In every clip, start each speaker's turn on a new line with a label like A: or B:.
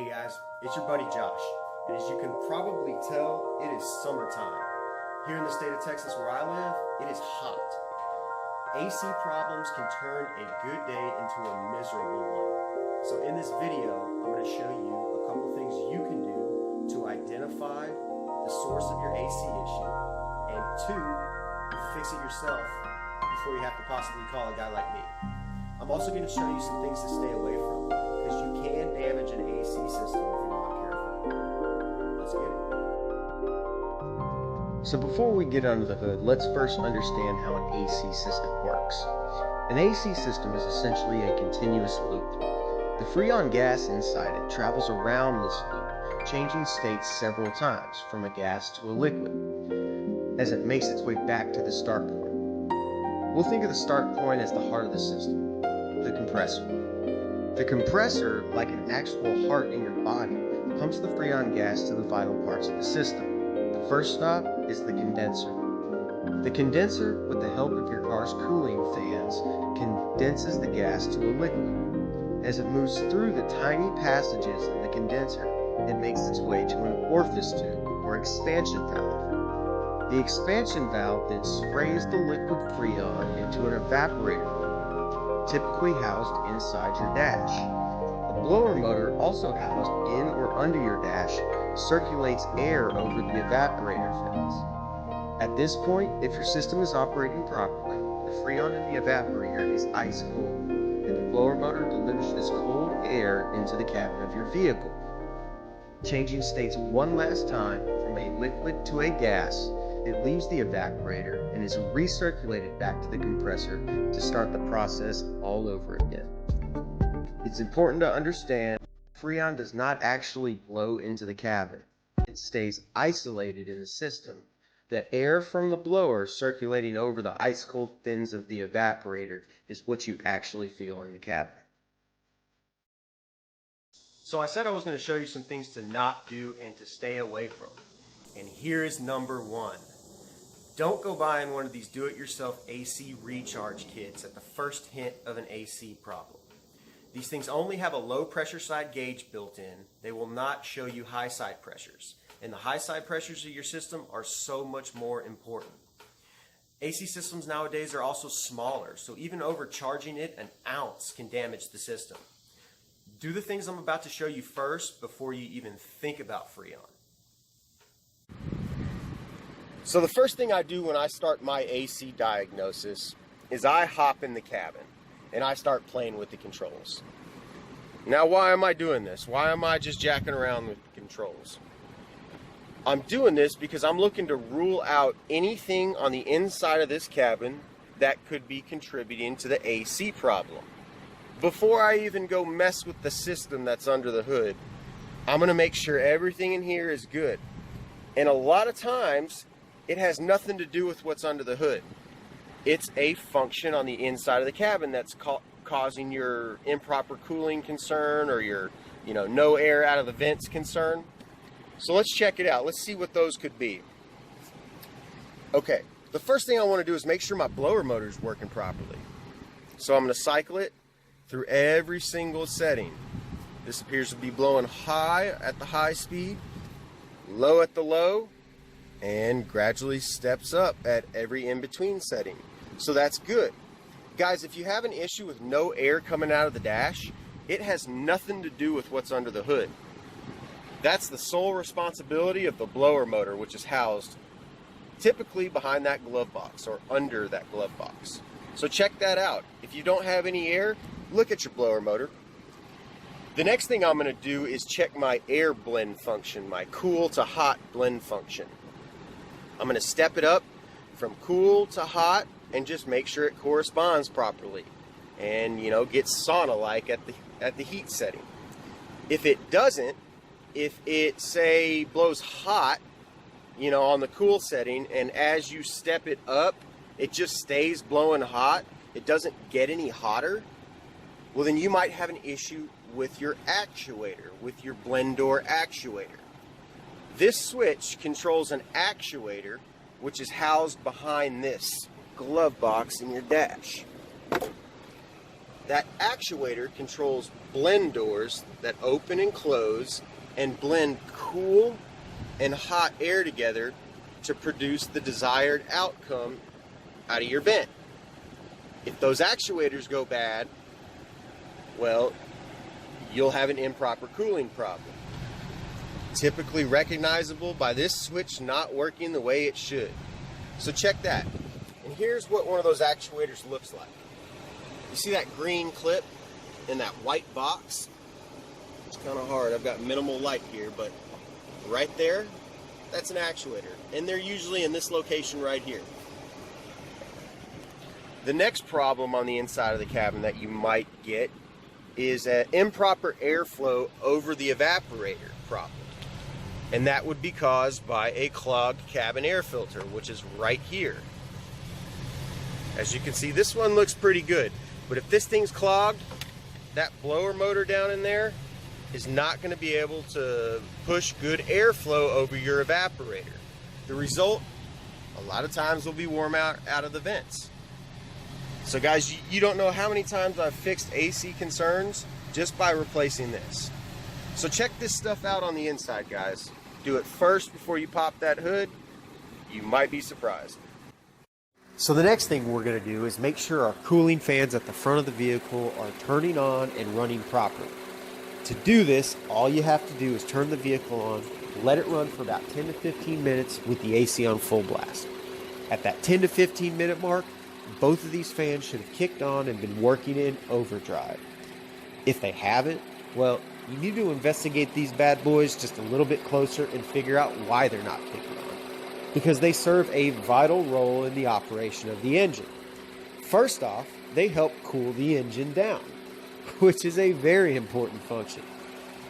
A: Hey guys, it's your buddy Josh, and as you can probably tell, it is summertime. Here in the state of Texas where I live, it is hot. AC problems can turn a good day into a miserable one. So in this video, I'm going to show you a couple things you can do to identify the source of your AC issue, and two, fix it yourself before you have to possibly call a guy like me. I'm also going to show you some things to stay away from, because you can damage an AC system if you're not careful. Let's get it.
B: So before we get under the hood, let's first understand how an AC system works. An AC system is essentially a continuous loop. The freon gas inside it travels around this loop, changing states several times from a gas to a liquid, as it makes its way back to the start point. We'll think of the start point as the heart of the system, the compressor. The compressor, like an actual heart in your body, pumps the freon gas to the vital parts of the system. The first stop is the condenser. The condenser, with the help of your car's cooling fans, condenses the gas to a liquid. As it moves through the tiny passages in the condenser, it makes its way to an orifice tube, or expansion valve. The expansion valve then sprays the liquid freon into an evaporator, typically housed inside your dash. A blower motor, also housed in or under your dash, circulates air over the evaporator fins. At this point, if your system is operating properly, the freon in the evaporator is ice cold, and the blower motor delivers this cold air into the cabin of your vehicle. Changing states one last time from a liquid to a gas, it leaves the evaporator and is recirculated back to the compressor to start the process all over again. It's important to understand freon does not actually blow into the cabin. It stays isolated in the system. The air from the blower circulating over the ice-cold fins of the evaporator is what you actually feel in the cabin.
A: So I said I was going to show you some things to not do and to stay away from. And here is number one. Don't go buying one of these do-it-yourself AC recharge kits at the first hint of an AC problem. These things only have a low pressure side gauge built in. They will not show you high side pressures. And the high side pressures of your system are so much more important. AC systems nowadays are also smaller, so even overcharging it an ounce can damage the system. Do the things I'm about to show you first before you even think about freon. So the first thing I do when I start my AC diagnosis is I hop in the cabin and I start playing with the controls. Now, why am I doing this? Why am I just jacking around with the controls? I'm doing this because I'm looking to rule out anything on the inside of this cabin that could be contributing to the AC problem. Before I even go mess with the system that's under the hood, I'm going to make sure everything in here is good. And a lot of times, it has nothing to do with what's under the hood. It's a function on the inside of the cabin that's causing your improper cooling concern or your, no air out of the vents concern. So let's check it out. Let's see what those could be. Okay, the first thing I want to do is make sure my blower motor is working properly. So I'm going to cycle it through every single setting. This appears to be blowing high at the high speed, low at the low, and gradually steps up at every in-between setting. So that's good. Guys, if you have an issue with no air coming out of the dash, it has nothing to do with what's under the hood. That's the sole responsibility of the blower motor, which is housed typically behind that glove box or under that glove box. So check that out. If you don't have any air, look at your blower motor. The next thing I'm going to do is check my air blend function, my cool to hot blend function. I'm going to step it up from cool to hot and just make sure it corresponds properly and, get sauna-like at the heat setting. If it doesn't, if it, say, blows hot, on the cool setting, and as you step it up, it just stays blowing hot, it doesn't get any hotter, well, then you might have an issue with your actuator, with your blend door actuator. This switch controls an actuator, which is housed behind this glove box in your dash. That actuator controls blend doors that open and close and blend cool and hot air together to produce the desired outcome out of your vent. If those actuators go bad, well, you'll have an improper cooling problem. Typically recognizable by this switch not working the way it should. So check that. And here's what one of those actuators looks like. You see that green clip in that white box? It's kind of hard. I've got minimal light here, but right there, that's an actuator. And they're usually in this location right here. The next problem on the inside of the cabin that you might get is an improper airflow over the evaporator problem. And that would be caused by a clogged cabin air filter, which is right here. As you can see, this one looks pretty good. But if this thing's clogged, that blower motor down in there is not going to be able to push good airflow over your evaporator. The result, a lot of times, will be warm out of the vents. So guys, you don't know how many times I've fixed AC concerns just by replacing this. So check this stuff out on the inside, guys. Do it first before you pop that hood. You might be surprised. So the next thing we're going to do is make sure our cooling fans at the front of the vehicle are turning on and running properly. To do this, all you have to do is turn the vehicle on, let it run for about 10 to 15 minutes with the AC on full blast. At that 10 to 15 minute mark, both of these fans should have kicked on and been working in overdrive. If they haven't, well, you need to investigate these bad boys just a little bit closer and figure out why they're not kicking on. Because they serve a vital role in the operation of the engine. First off, they help cool the engine down, which is a very important function.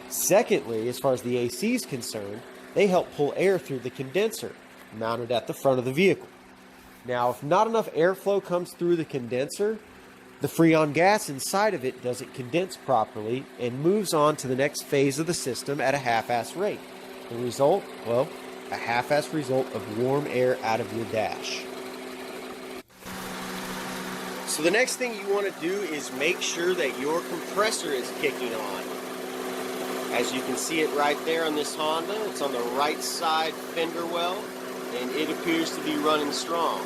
A: Secondly, as far as the AC is concerned, they help pull air through the condenser mounted at the front of the vehicle. Now, if not enough airflow comes through the condenser, the freon gas inside of it doesn't condense properly and moves on to the next phase of the system at a half-ass rate. The result? Well, a half-ass result of warm air out of your dash. So the next thing you want to do is make sure that your compressor is kicking on. As you can see it right there on this Honda, it's on the right side fender well, and it appears to be running strong.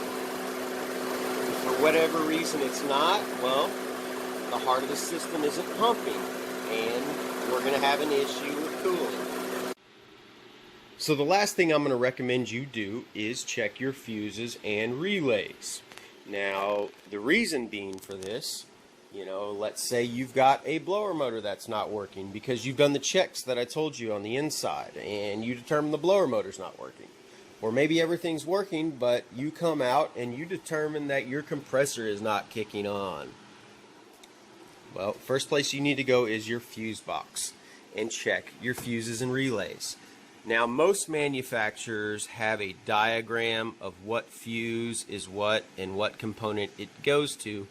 A: For whatever reason it's not, well, the heart of the system isn't pumping, and we're going to have an issue with cooling. So the last thing I'm going to recommend you do is check your fuses and relays. Now, the reason being for this, let's say you've got a blower motor that's not working because you've done the checks that I told you on the inside and you determine the blower motor's not working. Or maybe everything's working, but you come out and you determine that your compressor is not kicking on. Well, first place you need to go is your fuse box and check your fuses and relays. Now, most manufacturers have a diagram of what fuse is what and what component it goes to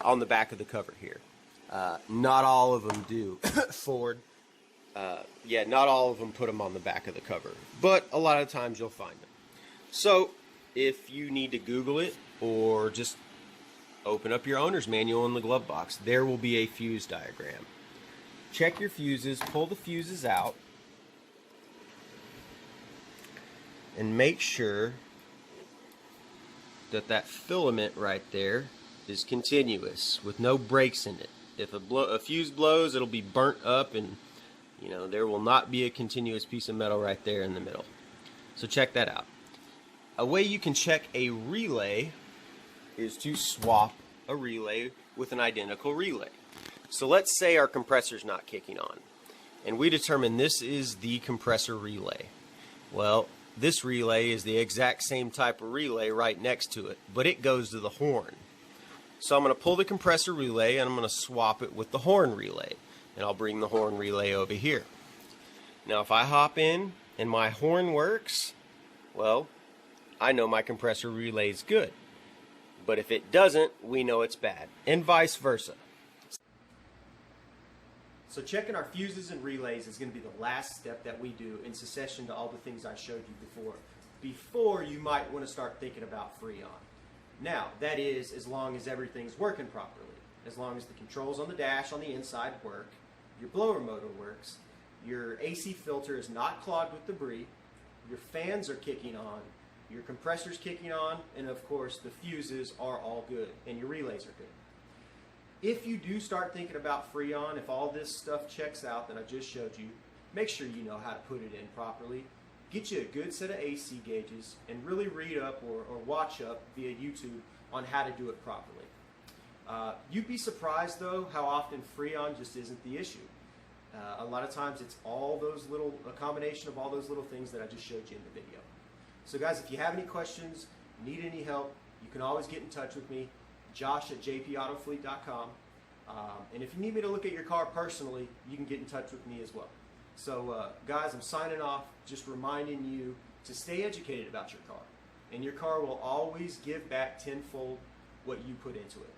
A: on the back of the cover here. Not all of them do. Ford. Not all of them put them on the back of the cover, but a lot of times you'll find them. So if you need to Google it or just open up your owner's manual in the glove box, there will be a fuse diagram. Check your fuses, pull the fuses out, and make sure that that filament right there is continuous with no breaks in it. If a fuse blows, it'll be burnt up and there will not be a continuous piece of metal right there in the middle. So check that out. A way you can check a relay is to swap a relay with an identical relay. So let's say our compressor's not kicking on, and we determine this is the compressor relay. Well, this relay is the exact same type of relay right next to it, but it goes to the horn. So I'm going to pull the compressor relay and I'm going to swap it with the horn relay. And I'll bring the horn relay over here. Now if I hop in and my horn works, well, I know my compressor relay is good. But if it doesn't, we know it's bad, and vice versa. So checking our fuses and relays is going to be the last step that we do in succession to all the things I showed you before you might want to start thinking about freon. Now, that is as long as everything's working properly.
C: as long as the controls on the dash on the inside work, your blower motor works, your AC filter is not clogged with debris, your fans are kicking on, your compressor's kicking on, and of course the fuses are all good and your relays are good. If you do start thinking about freon, if all this stuff checks out that I just showed you, make sure you know how to put it in properly. Get you a good set of AC gauges and really read up or watch up via YouTube on how to do it properly. You'd be surprised though how often freon just isn't the issue. A lot of times it's a combination of all those little things that I just showed you in the video. So guys, if you have any questions, need any help, you can always get in touch with me, josh@jpautofleet.com. And if you need me to look at your car personally, you can get in touch with me as well. So guys, I'm signing off, just reminding you to stay educated about your car. And your car will always give back tenfold what you put into it.